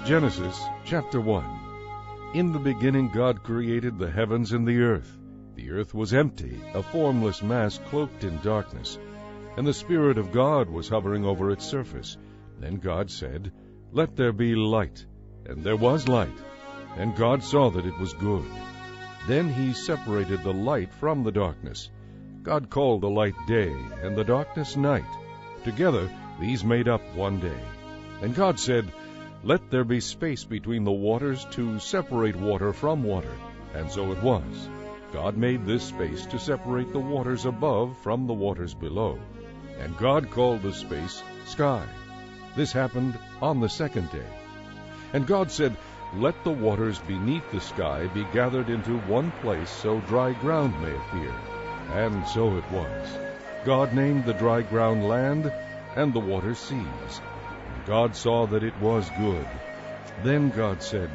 Genesis chapter 1. In the beginning God created the heavens and the earth. The earth was empty, a formless mass cloaked in darkness, and the Spirit of God was hovering over its surface. Then God said, "Let there be light." And there was light. And God saw that it was good. Then he separated the light from the darkness. God called the light day, and the darkness night. Together these made up one day. And God said, "Let there be space between the waters to separate water from water." And so it was. God made this space to separate the waters above from the waters below. And God called the space sky. This happened on the second day. And God said, "Let the waters beneath the sky be gathered into one place so dry ground may appear." And so it was. God named the dry ground land, and the waters seas. And God saw that it was good. Then God said,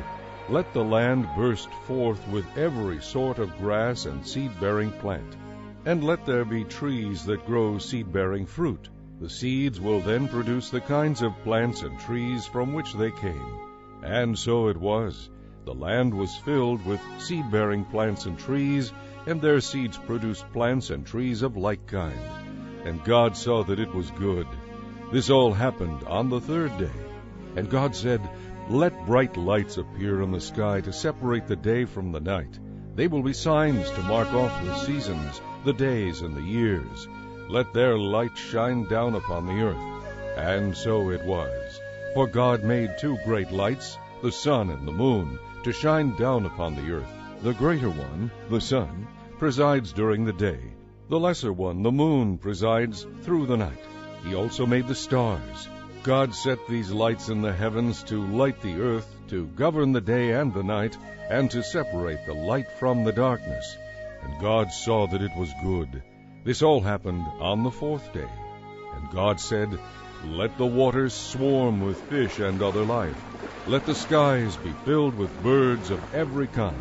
"Let the land burst forth with every sort of grass and seed-bearing plant. And let there be trees that grow seed-bearing fruit. The seeds will then produce the kinds of plants and trees from which they came." And so it was. The land was filled with seed-bearing plants and trees, and their seeds produced plants and trees of like kind. And God saw that it was good. This all happened on the third day. And God said, "Let bright lights appear in the sky to separate the day from the night. They will be signs to mark off the seasons, the days, and the years. Let their light shine down upon the earth." And so it was. For God made two great lights, the sun and the moon, to shine down upon the earth. The greater one, the sun, presides during the day. The lesser one, the moon, presides through the night. He also made the stars. God set these lights in the heavens to light the earth, to govern the day and the night, and to separate the light from the darkness. And God saw that it was good. This all happened on the fourth day. And God said, "Let the waters swarm with fish and other life. Let the skies be filled with birds of every kind."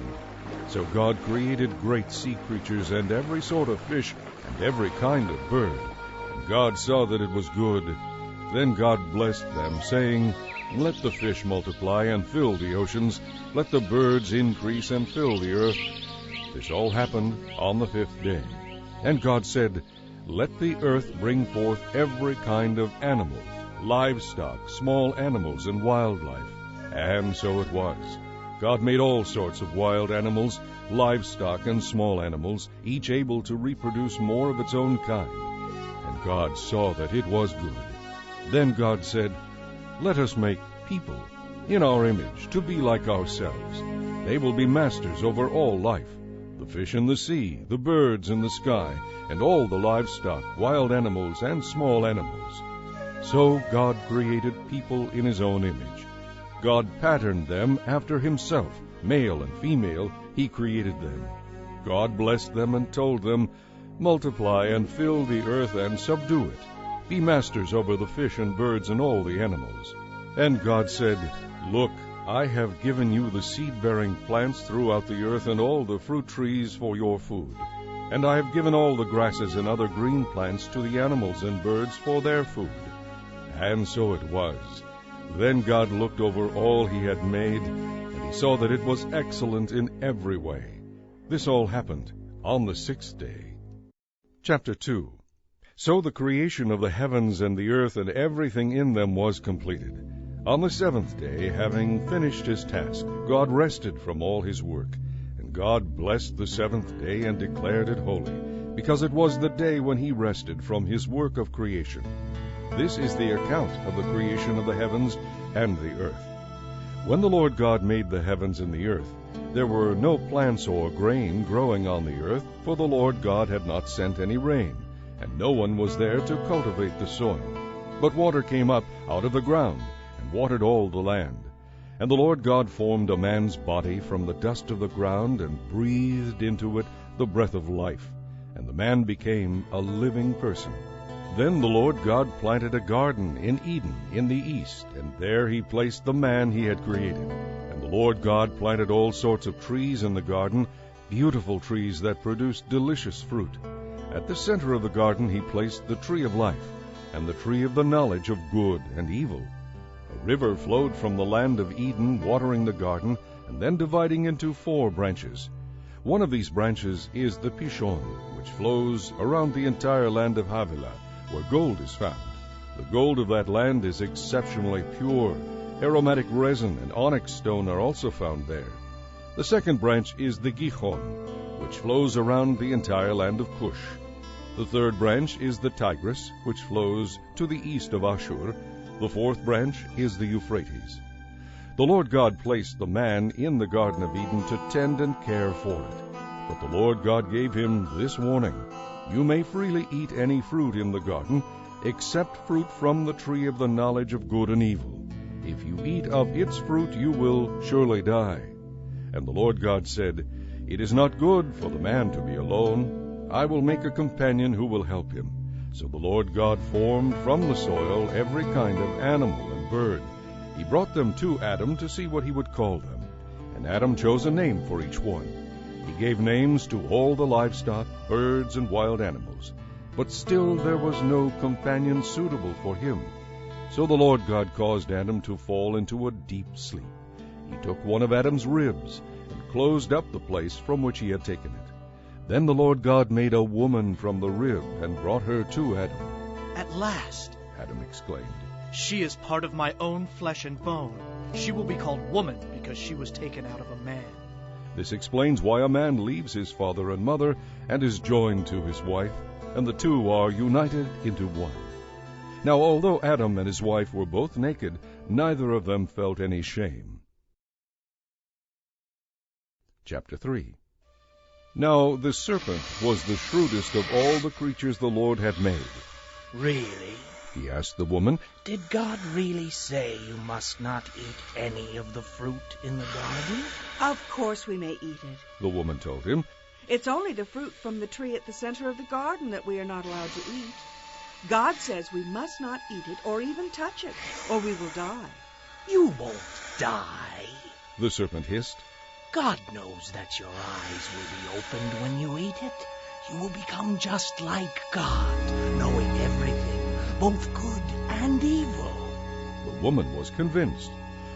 So God created great sea creatures and every sort of fish and every kind of bird. And God saw that it was good. Then God blessed them, saying, "Let the fish multiply and fill the oceans. Let the birds increase and fill the earth." This all happened on the fifth day. And God said, "Let the earth bring forth every kind of animal, livestock, small animals, and wildlife." And so it was. God made all sorts of wild animals, livestock, and small animals, each able to reproduce more of its own kind. And God saw that it was good. Then God said, "Let us make people in our image, to be like ourselves. They will be masters over all life, the fish in the sea, the birds in the sky, and all the livestock, wild animals, and small animals." So God created people in his own image. God patterned them after himself. Male and female, he created them. God blessed them and told them, "Multiply and fill the earth and subdue it. Be masters over the fish and birds and all the animals." And God said, "Look, I have given you the seed-bearing plants throughout the earth and all the fruit trees for your food. And I have given all the grasses and other green plants to the animals and birds for their food." And so it was. Then God looked over all he had made, and he saw that it was excellent in every way. This all happened on the sixth day. Chapter 2. So the creation of the heavens and the earth and everything in them was completed. On the seventh day, having finished his task, God rested from all his work. And God blessed the seventh day and declared it holy, because it was the day when he rested from his work of creation. This is the account of the creation of the heavens and the earth. When the Lord God made the heavens and the earth, there were no plants or grain growing on the earth, for the Lord God had not sent any rain, and no one was there to cultivate the soil. But water came up out of the ground, and watered all the land. And the Lord God formed a man's body from the dust of the ground, and breathed into it the breath of life, and the man became a living person. Then the Lord God planted a garden in Eden in the east, and there he placed the man he had created. And the Lord God planted all sorts of trees in the garden, beautiful trees that produced delicious fruit. At the center of the garden he placed the tree of life, and the tree of the knowledge of good and evil. A river flowed from the land of Eden, watering the garden, and then dividing into 4 branches. One of these branches is the Pishon, which flows around the entire land of Havilah, where gold is found. The gold of that land is exceptionally pure. Aromatic resin and onyx stone are also found there. The second branch is the Gihon, which flows around the entire land of Cush. The third branch is the Tigris, which flows to the east of Ashur. The fourth branch is the Euphrates. The Lord God placed the man in the Garden of Eden to tend and care for it. But the Lord God gave him this warning: "You may freely eat any fruit in the garden, except fruit from the tree of the knowledge of good and evil. If you eat of its fruit, you will surely die." And the Lord God said, "It is not good for the man to be alone. I will make a companion who will help him." So the Lord God formed from the soil every kind of animal and bird. He brought them to Adam to see what he would call them. And Adam chose a name for each one. He gave names to all the livestock, birds, and wild animals. But still there was no companion suitable for him. So the Lord God caused Adam to fall into a deep sleep. He took one of Adam's ribs and closed up the place from which he had taken it. Then the Lord God made a woman from the rib and brought her to Adam. "At last," Adam exclaimed, "she is part of my own flesh and bone. She will be called woman because she was taken out of a man." This explains why a man leaves his father and mother and is joined to his wife, and the two are united into one. Now, although Adam and his wife were both naked, neither of them felt any shame. Chapter 3. Now the serpent was the shrewdest of all the creatures the Lord had made. "Really?" he asked the woman. "Did God really say you must not eat any of the fruit in the garden?" "Of course we may eat it. The woman told him. It's only the fruit from the tree at the center of the garden that we are not allowed to eat. God says we must not eat it or even touch it, or we will die." "You won't die," the serpent hissed. "God knows that your eyes will be opened when you eat it. You will become just like God, knowing everything, both good and evil." The woman was convinced.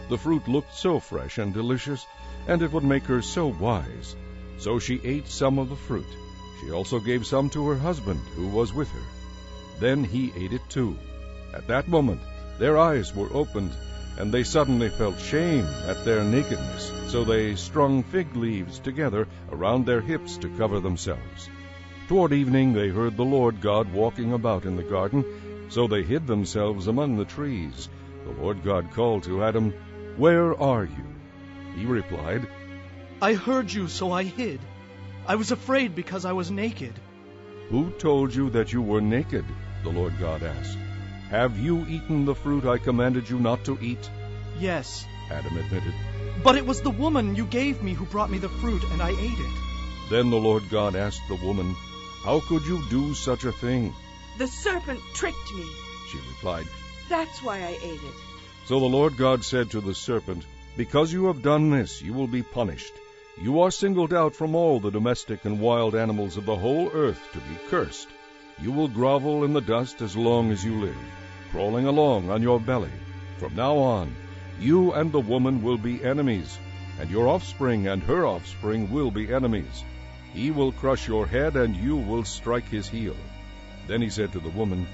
The fruit looked so fresh and delicious, and it would make her so wise. So she ate some of the fruit. She also gave some to her husband, who was with her. Then he ate it too. At that moment their eyes were opened, and they suddenly felt shame at their nakedness. So they strung fig leaves together around their hips to cover themselves. Toward evening they heard the Lord God walking about in the garden, so they hid themselves among the trees. The Lord God called to Adam, "Where are you?" He replied, "I heard you, so I hid. I was afraid because I was naked." "Who told you that you were naked?" the Lord God asked. "Have you eaten the fruit I commanded you not to eat?" "Yes, Adam admitted. but it was the woman you gave me who brought me the fruit, and I ate it." Then the Lord God asked the woman, "How could you do such a thing?" "The serpent tricked me. She replied. That's why I ate it." So the Lord God said to the serpent, "Because you have done this, you will be punished. You are singled out from all the domestic and wild animals of the whole earth to be cursed. You will grovel in the dust as long as you live, crawling along on your belly. From now on, you and the woman will be enemies, and your offspring and her offspring will be enemies. He will crush your head, and you will strike his heel." Then he said to the woman,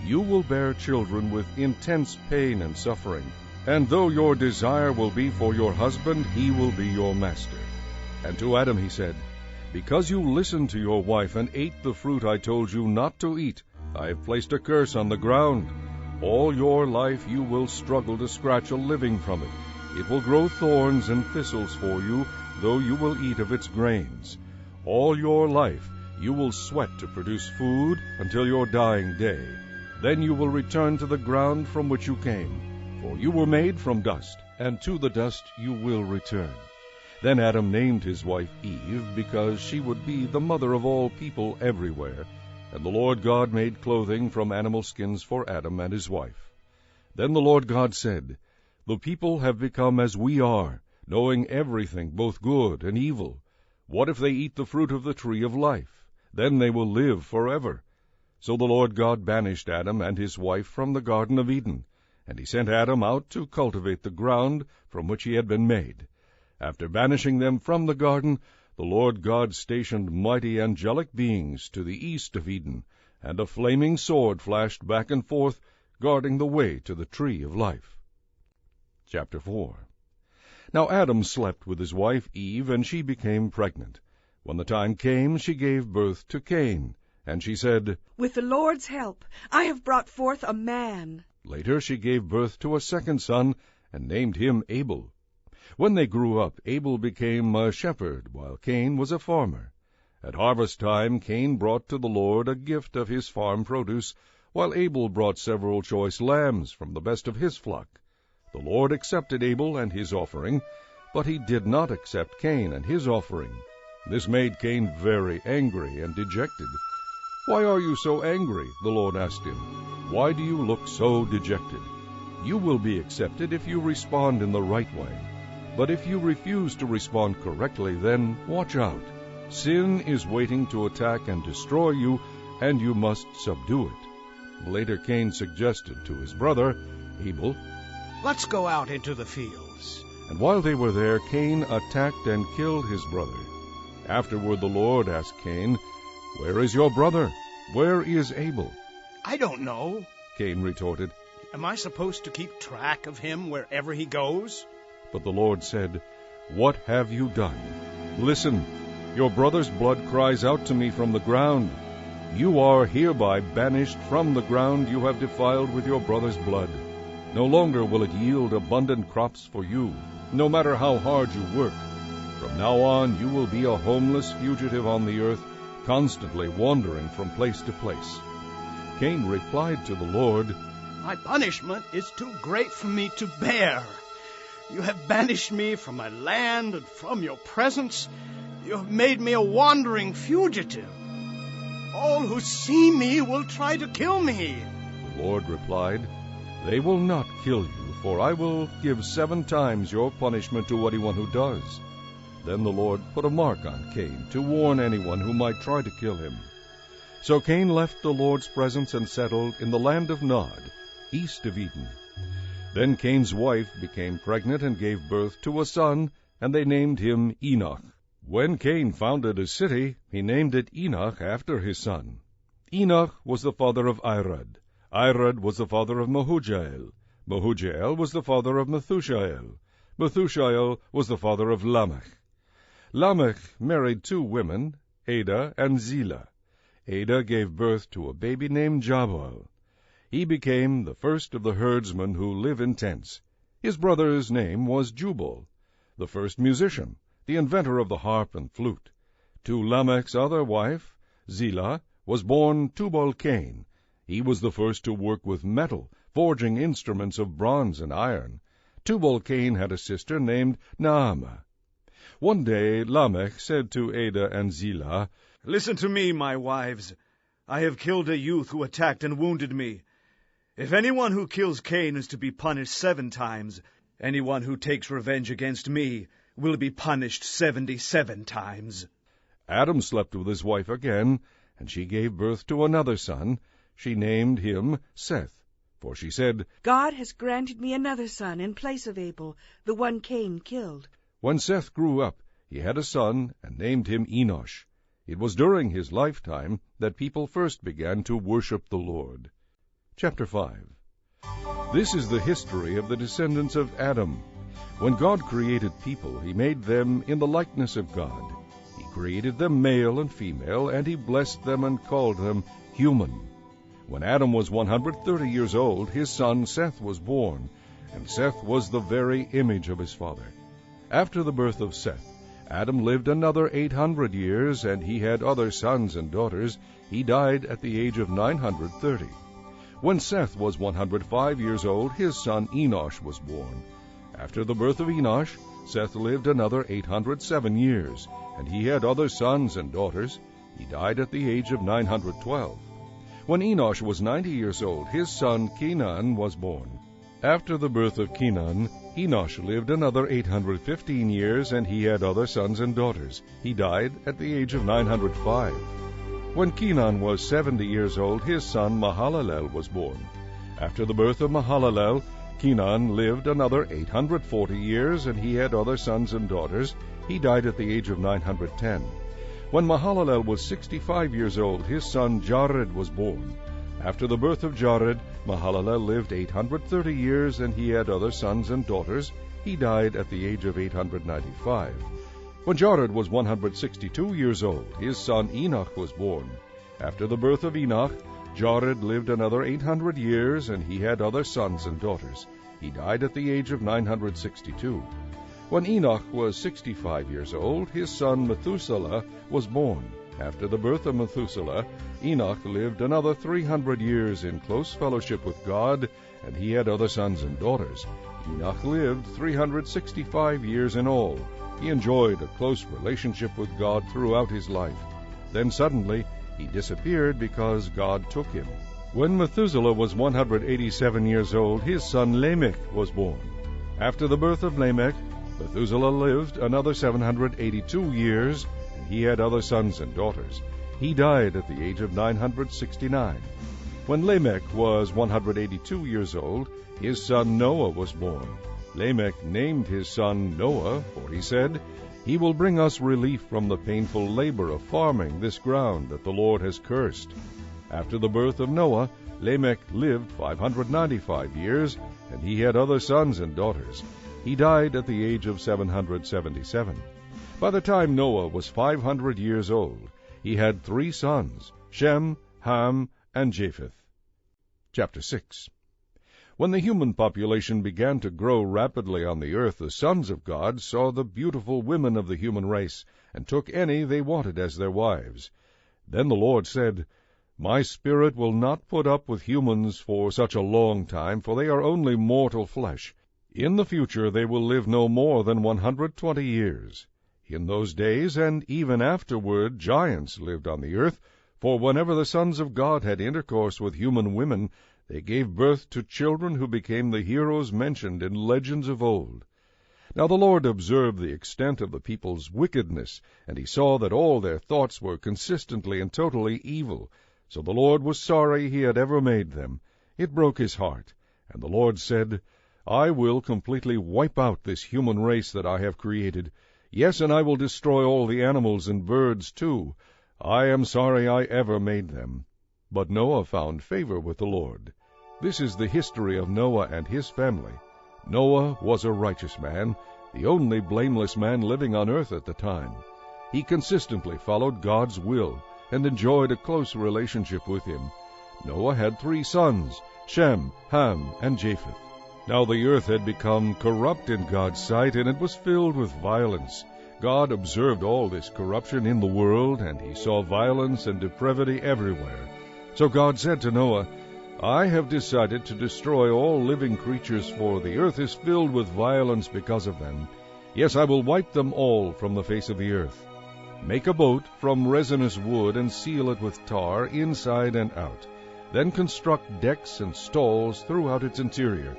"You will bear children with intense pain and suffering, and though your desire will be for your husband, he will be your master." And to Adam he said, "Because you listened to your wife and ate the fruit I told you not to eat, I have placed a curse on the ground. All your life you will struggle to scratch a living from it. It will grow thorns and thistles for you, though you will eat of its grains. All your life you will sweat to produce food until your dying day. Then you will return to the ground from which you came, for you were made from dust, and to the dust you will return." Then Adam named his wife Eve, because she would be the mother of all people everywhere. And the Lord God made clothing from animal skins for Adam and his wife. Then the Lord God said, "The people have become as we are, knowing everything, both good and evil. What if they eat the fruit of the tree of life? Then they will live forever." So the Lord God banished Adam and his wife from the Garden of Eden, And he sent Adam out to cultivate the ground from which he had been made. After banishing them from the garden, the Lord God stationed mighty angelic beings to the east of Eden, and a flaming sword flashed back and forth, guarding the way to the tree of life. Chapter 4. Now Adam slept with his wife Eve, and she became pregnant. When the time came, she gave birth to Cain, and she said, "With the Lord's help, I have brought forth a man." Later she gave birth to a second son, and named him Abel. When they grew up, Abel became a shepherd, while Cain was a farmer. At harvest time, Cain brought to the Lord a gift of his farm produce, while Abel brought several choice lambs from the best of his flock. The Lord accepted Abel and his offering, but he did not accept Cain and his offering. This made Cain very angry and dejected. "Why are you so angry?" the Lord asked him. "Why do you look so dejected? You will be accepted if you respond in the right way. But if you refuse to respond correctly, then watch out. Sin is waiting to attack and destroy you, and you must subdue it." Later Cain suggested to his brother, Abel, "Let's go out into the fields." And while they were there, Cain attacked and killed his brother. Afterward the Lord asked Cain, "Where is your brother? Where is Abel?" I don't know. Cain retorted. Am I supposed to keep track of him wherever he goes? But the Lord said, "What have you done? Listen, your brother's blood cries out to me from the ground. You are hereby banished from the ground you have defiled with your brother's blood. No longer will it yield abundant crops for you, no matter how hard you work. From now on you will be a homeless fugitive on the earth, constantly wandering from place to place." Cain replied to the Lord, My punishment is too great for me to bear. You have banished me from my land and from your presence. You have made me a wandering fugitive. All who see me will try to kill me. The Lord replied, "They will not kill you, for I will give 7 times your punishment to anyone who does." Then the Lord put a mark on Cain to warn anyone who might try to kill him. So Cain left the Lord's presence and settled in the land of Nod, east of Eden. Then Cain's wife became pregnant and gave birth to a son, and they named him Enoch. When Cain founded a city, he named it Enoch after his son. Enoch was the father of Irad. Irad was the father of Mehujael. Mehujael was the father of Methushael. Methushael was the father of Lamech. Lamech married 2 women, Ada and Zillah. Ada gave birth to a baby named Jabal. He became the first of the herdsmen who live in tents. His brother's name was Jubal, the first musician, the inventor of the harp and flute. To Lamech's other wife, Zillah, was born Tubal-Cain. He was the first to work with metal, forging instruments of bronze and iron. Tubal-Cain had a sister named Naamah. One day Lamech said to Ada and Zillah, "Listen to me, my wives. I have killed a youth who attacked and wounded me. If anyone who kills Cain is to be punished 7 times, anyone who takes revenge against me will be punished 77 times. Adam slept with his wife again, and she gave birth to another son. She named him Seth, for she said, "God has granted me another son in place of Abel, the one Cain killed." When Seth grew up, he had a son and named him Enosh. It was during his lifetime that people first began to worship the Lord. Chapter 5. This is the history of the descendants of Adam. When God created people, he made them in the likeness of God. He created them male and female, and he blessed them and called them human. When Adam was 130 years old, his son Seth was born, and Seth was the very image of his father. After the birth of Seth, Adam lived another 800 years, and he had other sons and daughters. He died at the age of 930. When Seth was 105 years old, his son Enosh was born. After the birth of Enosh, Seth lived another 807 years, and he had other sons and daughters. He died at the age of 912. When Enosh was 90 years old, his son Kenan was born. After the birth of Kenan, Enosh lived another 815 years, and he had other sons and daughters. He died at the age of 905. When Kenan was 70 years old, his son Mahalalel was born. After the birth of Mahalalel, Kenan lived another 840 years, and he had other sons and daughters. He died at the age of 910. When Mahalalel was 65 years old, his son Jared was born. After the birth of Jared, Mahalalel lived 830 years, and he had other sons and daughters. He died at the age of 895. When Jared was 162 years old, his son Enoch was born. After the birth of Enoch, Jared lived another 800 years, and he had other sons and daughters. He died at the age of 962. When Enoch was 65 years old, his son Methuselah was born. After the birth of Methuselah, Enoch lived another 300 years in close fellowship with God, and he had other sons and daughters. Enoch lived 365 years in all. He enjoyed a close relationship with God throughout his life. Then suddenly he disappeared because God took him. When Methuselah was 187 years old, his son Lamech was born. After the birth of Lamech, Methuselah lived another 782 years, and he had other sons and daughters. He died at the age of 969. When Lamech was 182 years old, his son Noah was born. Lamech named his son Noah, for he said, "He will bring us relief from the painful labor of farming this ground that the Lord has cursed." After the birth of Noah, Lamech lived 595 years, and he had other sons and daughters. He died at the age of 777. By the time Noah was 500 years old, he had 3 sons, Shem, Ham, and Japheth. Chapter 6. When the human population began to grow rapidly on the earth, the sons of God saw the beautiful women of the human race, and took any they wanted as their wives. Then the Lord said, "My spirit will not put up with humans for such a long time, for they are only mortal flesh. In the future they will live no more than 120 years. In those days, and even afterward, giants lived on the earth, for whenever the sons of God had intercourse with human women, they gave birth to children who became the heroes mentioned in legends of old. Now the Lord observed the extent of the people's wickedness, and he saw that all their thoughts were consistently and totally evil. So the Lord was sorry he had ever made them. It broke his heart. And the Lord said, I will completely wipe out this human race that I have created. Yes, and I will destroy all the animals and birds too. I am sorry I ever made them. But Noah found favor with the Lord. This is the history of Noah and his family. Noah was a righteous man, the only blameless man living on earth at the time. He consistently followed God's will and enjoyed a close relationship with him. Noah had 3 sons, Shem, Ham, and Japheth. Now the earth had become corrupt in God's sight, and it was filled with violence. God observed all this corruption in the world, and he saw violence and depravity everywhere. So God said to Noah, I have decided to destroy all living creatures, for the earth is filled with violence because of them. Yes, I will wipe them all from the face of the earth. Make a boat from resinous wood and seal it with tar inside and out. Then construct decks and stalls throughout its interior.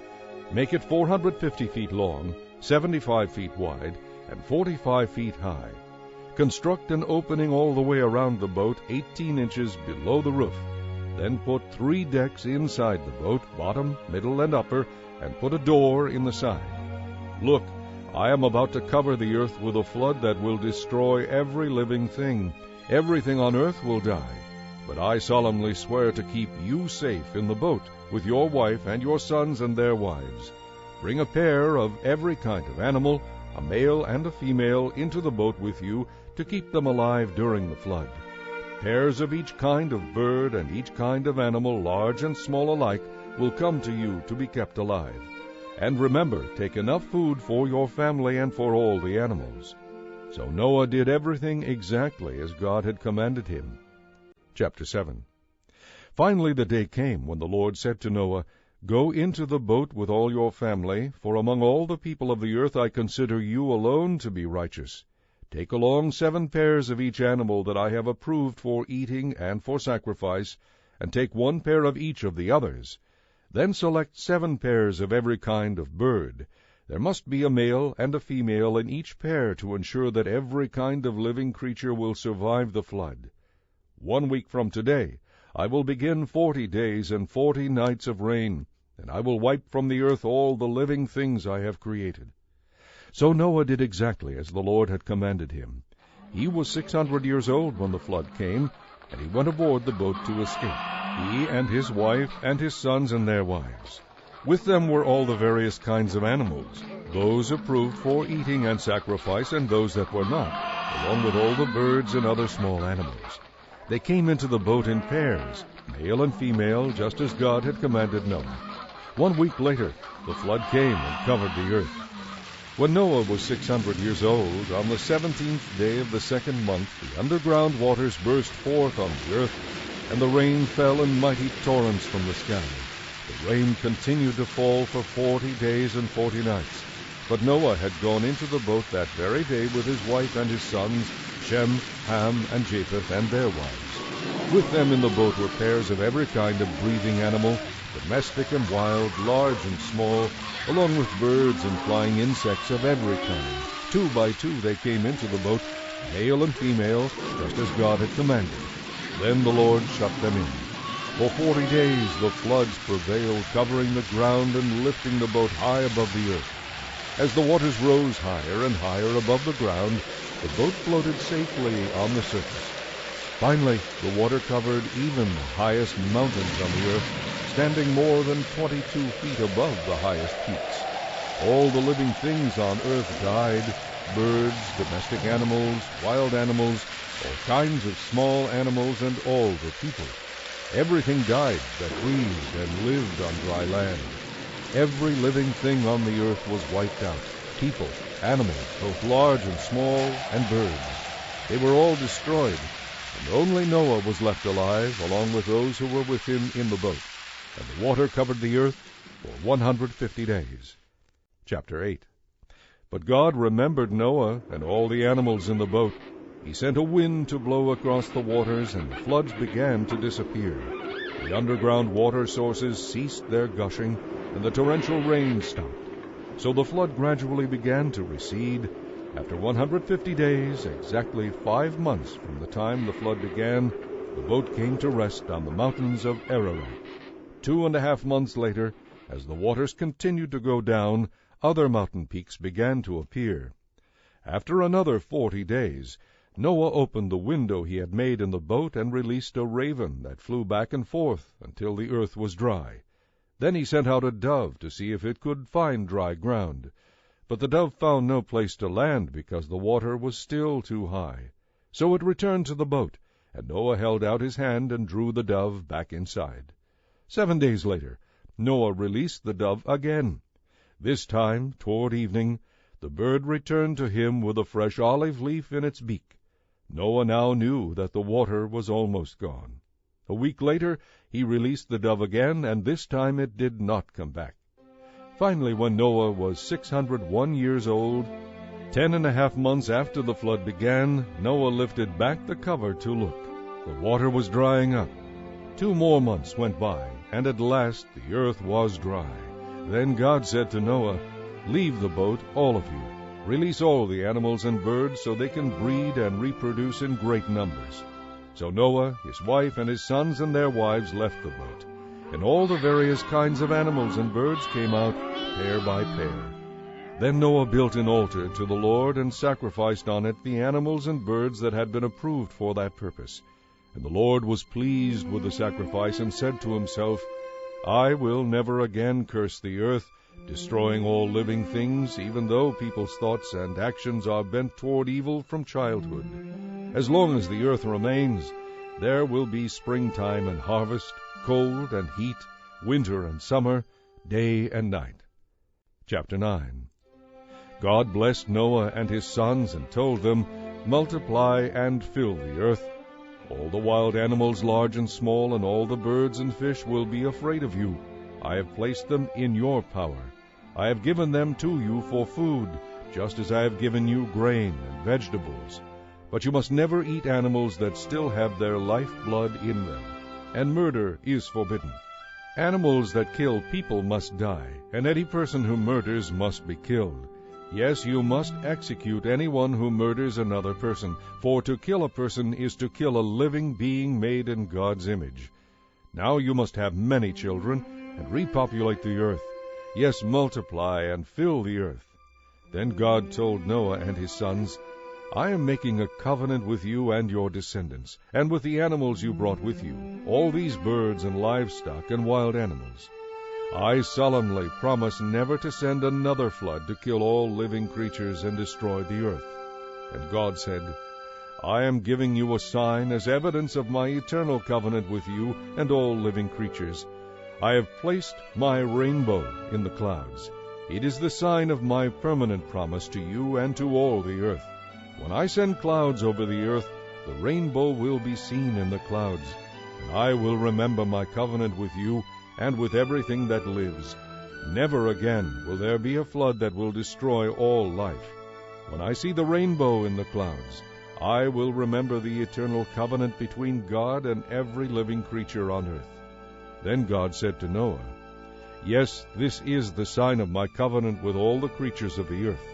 Make it 450 feet long, 75 feet wide, and 45 feet high. Construct an opening all the way around the boat, 18 inches below the roof. Then put 3 decks inside the boat, bottom, middle, and upper, and put a door in the side. Look, I am about to cover the earth with a flood that will destroy every living thing. Everything on earth will die. But I solemnly swear to keep you safe in the boat, with your wife and your sons and their wives. Bring a pair of every kind of animal, a male and a female, into the boat with you to keep them alive during the flood. Pairs of each kind of bird and each kind of animal, large and small alike, will come to you to be kept alive. And remember, take enough food for your family and for all the animals. So Noah did everything exactly as God had commanded him. Chapter 7. Finally the day came when the Lord said to Noah, Go into the boat with all your family, for among all the people of the earth I consider you alone to be righteous. Take along 7 pairs of each animal that I have approved for eating and for sacrifice, and take 1 pair of each of the others. Then select 7 pairs of every kind of bird. There must be a male and a female in each pair to ensure that every kind of living creature will survive the flood. 1 week from today, I will begin 40 days and 40 nights of rain. and I will wipe from the earth all the living things I have created." So Noah did exactly as the Lord had commanded him. He was 600 years old when the flood came, and he went aboard the boat to escape, he and his wife and his sons and their wives. With them were all the various kinds of animals, those approved for eating and sacrifice and those that were not, along with all the birds and other small animals. They came into the boat in pairs, male and female, just as God had commanded Noah. 1 week later, the flood came and covered the earth. When Noah was 600 years old, on the 17th day of the second month, the underground waters burst forth on the earth, and the rain fell in mighty torrents from the sky. The rain continued to fall for 40 days and 40 nights. But Noah had gone into the boat that very day with his wife and his sons, Shem, Ham, and Japheth, and their wives. With them in the boat were pairs of every kind of breathing animal, domestic and wild, large and small, along with birds and flying insects of every kind. 2 by 2 they came into the boat, male and female, just as God had commanded. Then the Lord shut them in. For 40 days the floods prevailed, covering the ground and lifting the boat high above the earth. As the waters rose higher and higher above the ground, the boat floated safely on the surface. Finally, the water covered even the highest mountains on the earth, standing more than 22 feet above the highest peaks. All the living things on earth died, birds, domestic animals, wild animals, all kinds of small animals, and all the people. Everything died that breathed and lived on dry land. Every living thing on the earth was wiped out, people, animals, both large and small, and birds. They were all destroyed, and only Noah was left alive, along with those who were with him in the boat. And the water covered the earth for 150 days. Chapter 8. But God remembered Noah and all the animals in the boat. He sent a wind to blow across the waters, and the floods began to disappear. The underground water sources ceased their gushing, and the torrential rain stopped. So the flood gradually began to recede. After 150 days, exactly 5 months from the time the flood began, the boat came to rest on the mountains of Ararat. 2.5 months later, as the waters continued to go down, other mountain peaks began to appear. After another 40 days, Noah opened the window he had made in the boat and released a raven that flew back and forth until the earth was dry. Then he sent out a dove to see if it could find dry ground. But the dove found no place to land because the water was still too high. So it returned to the boat, and Noah held out his hand and drew the dove back inside. 7 days later, Noah released the dove again. This time, toward evening, the bird returned to him with a fresh olive leaf in its beak. Noah now knew that the water was almost gone. A week later, he released the dove again, and this time it did not come back. Finally, when Noah was 601 years old, 10.5 months after the flood began, Noah lifted back the cover to look. The water was drying up. 2 more months went by, and at last the earth was dry. Then God said to Noah, "Leave the boat, all of you. Release all the animals and birds so they can breed and reproduce in great numbers." So Noah, his wife, and his sons and their wives left the boat, and all the various kinds of animals and birds came out, pair by pair. Then Noah built an altar to the Lord and sacrificed on it the animals and birds that had been approved for that purpose. And the Lord was pleased with the sacrifice and said to himself, "I will never again curse the earth, destroying all living things, even though people's thoughts and actions are bent toward evil from childhood. As long as the earth remains, there will be springtime and harvest, cold and heat, winter and summer, day and night." Chapter 9. God blessed Noah and his sons and told them, "Multiply and fill the earth. All the wild animals, large and small, and all the birds and fish will be afraid of you. I have placed them in your power. I have given them to you for food, just as I have given you grain and vegetables. But you must never eat animals that still have their lifeblood in them, and murder is forbidden. Animals that kill people must die, and any person who murders must be killed. Yes, you must execute anyone who murders another person, for to kill a person is to kill a living being made in God's image. Now you must have many children, and repopulate the earth. Yes, multiply and fill the earth. Then God told Noah and his sons, I am making a covenant with you and your descendants, and with the animals you brought with you, all these birds and livestock and wild animals. I solemnly promise never to send another flood to kill all living creatures and destroy the earth. And God said, I am giving you a sign as evidence of my eternal covenant with you and all living creatures. I have placed my rainbow in the clouds. It is the sign of my permanent promise to you and to all the earth. When I send clouds over the earth, the rainbow will be seen in the clouds, and I will remember my covenant with you and with everything that lives. Never again will there be a flood that will destroy all life. When I see the rainbow in the clouds, I will remember the eternal covenant between God and every living creature on earth. Then God said to Noah, Yes, this is the sign of my covenant with all the creatures of the earth.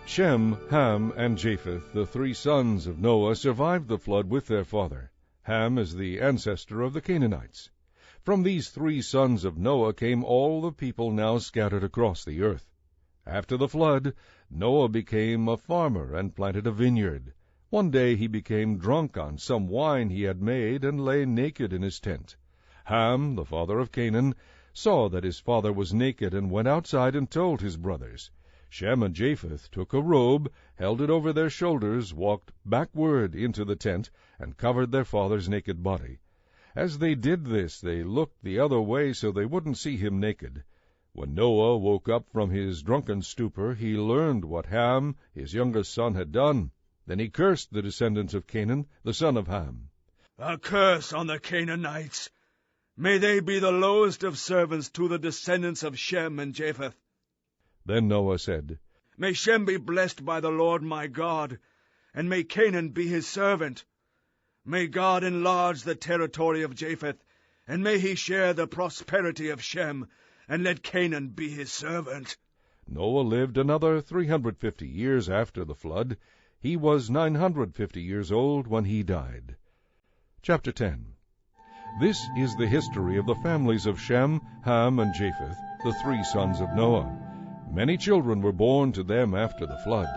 Shem, Ham, and Japheth, the three sons of Noah, survived the flood with their father. Ham is the ancestor of the Canaanites. From these three sons of Noah came all the people now scattered across the earth. After the flood, Noah became a farmer and planted a vineyard. One day he became drunk on some wine he had made and lay naked in his tent. Ham, the father of Canaan, saw that his father was naked and went outside and told his brothers. Shem and Japheth took a robe, held it over their shoulders, walked backward into the tent, and covered their father's naked body. As they did this, they looked the other way so they wouldn't see him naked. When Noah woke up from his drunken stupor, he learned what Ham, his youngest son, had done. Then he cursed the descendants of Canaan, the son of Ham. A curse on the Canaanites! May they be the lowest of servants to the descendants of Shem and Japheth. Then Noah said, May Shem be blessed by the Lord my God, and may Canaan be his servant. May God enlarge the territory of Japheth, and may he share the prosperity of Shem, and let Canaan be his servant. Noah lived another 350 years after the flood. He was 950 years old when he died. Chapter 10. This is the history of the families of Shem, Ham, and Japheth, the three sons of Noah. Many children were born to them after the flood.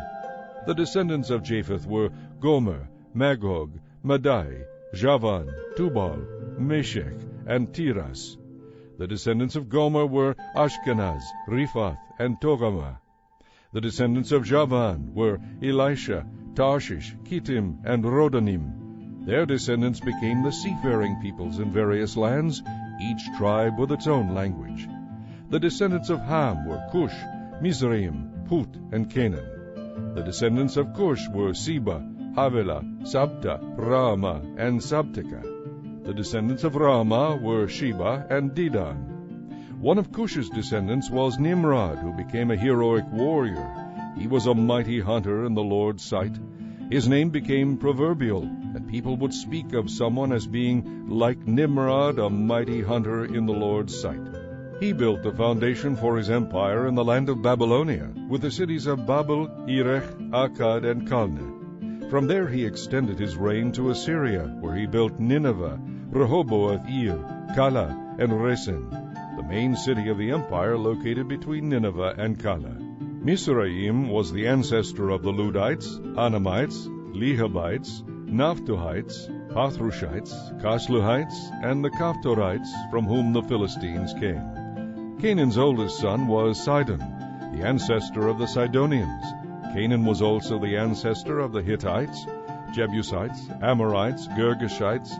The descendants of Japheth were Gomer, Magog, Madai, Javan, Tubal, Meshech, and Tiras. The descendants of Gomer were Ashkenaz, Riphath, and Togarmah. The descendants of Javan were Elisha, Tarshish, Kittim, and Rodanim. Their descendants became the seafaring peoples in various lands, each tribe with its own language. The descendants of Ham were Cush, Mizraim, Put, and Canaan. The descendants of Cush were Seba, Havilah, Sabta, Rama, and Sabteka. The descendants of Rama were Sheba and Dedan. One of Cush's descendants was Nimrod, who became a heroic warrior. He was a mighty hunter in the Lord's sight. His name became proverbial, and people would speak of someone as being like Nimrod, a mighty hunter in the Lord's sight. He built the foundation for his empire in the land of Babylonia, with the cities of Babel, Erech, Akkad, and Calneh. From there he extended his reign to Assyria, where he built Nineveh, Rehoboth-ir, Calah, and Resen, the main city of the empire located between Nineveh and Calah. Mizraim was the ancestor of the Ludites, Anamites, Lehabites, Naphtuhites, Pathrushites, Kasluhites, and the Kaphtorites, from whom the Philistines came. Canaan's oldest son was Sidon, the ancestor of the Sidonians. Canaan was also the ancestor of the Hittites, Jebusites, Amorites, Girgashites,